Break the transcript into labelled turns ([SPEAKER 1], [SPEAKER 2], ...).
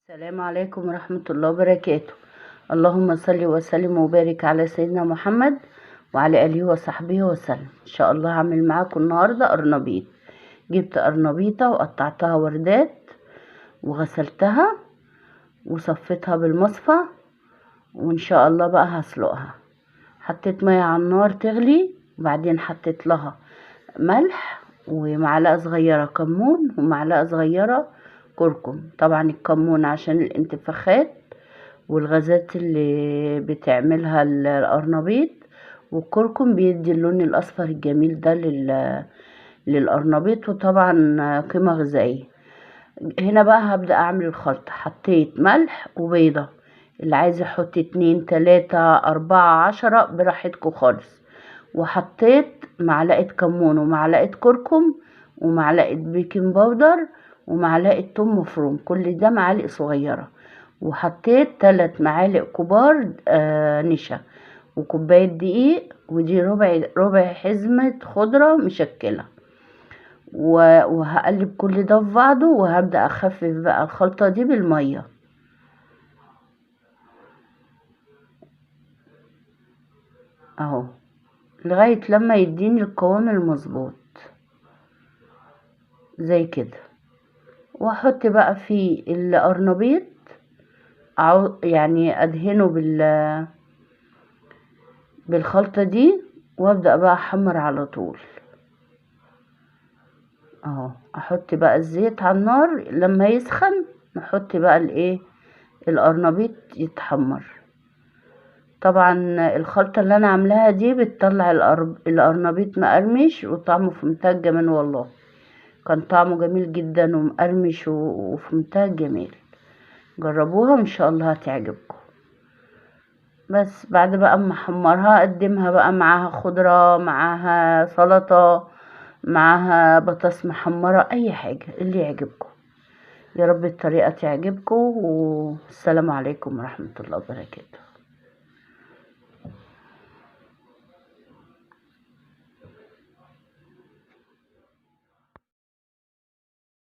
[SPEAKER 1] السلام عليكم ورحمة الله وبركاته. اللهم صل وسلم وبارك على سيدنا محمد وعلى آله وصحبه وسلم. إن شاء الله هعمل معاكم النهاردة قرنبيط. جبت قرنبيطة وقطعتها وردات وغسلتها وصفيتها بالمصفى، وإن شاء الله بقى هسلقها. حطيت مية على النار تغلي، وبعدين حطيت لها ملح ومعلقة صغيرة كمون ومعلقة صغيرة كركم. طبعا الكمون عشان الانتفاخات والغازات اللي بتعملها القرنبيط، والكركم بيدي اللون الاصفر الجميل ده للقرنبيط، وطبعا قيمة غذائية. هنا بقى هبدأ اعمل الخلطة. حطيت ملح وبيضة، اللي عايز يحط 2 3 4 10 براحتكم خالص. وحطيت معلقة كمون ومعلقة كركم ومعلقة بيكنج باودر ومعلقة توم مفروم، كل ده معالق صغيرة. وحطيت 3 معالق كبار نشا، وكوباية دقيق، ودي ربع حزمة خضرة مشكلة. وهقلب كل ده في بعضه، وهبدأ اخفف بقى الخلطة دي بالمية اهو، لغاية لما يديني القوام المظبوط زي كده. واحط بقى في القرنبيط، يعني ادهنه بالخلطة دي، وابدأ بقى احمر على طول اهو. احط بقى الزيت على النار، لما يسخن نحط بقى القرنبيط يتحمر. طبعا الخلطة اللي انا عاملاها دي بتطلع القرنبيط مقرمش وطعمه في منتهى الجمال. والله كان طعمه جميل جدا ومقرمش وفي منتهى الجمال. جربوها وان شاء الله هتعجبكم. بس بعد بقى ما احمرها اقدمها بقى معاها خضرة، معاها سلطة، معاها بطاطس محمرة، اي حاجة اللي يعجبكم. يا رب الطريقة تعجبكم، والسلام عليكم ورحمة الله وبركاته.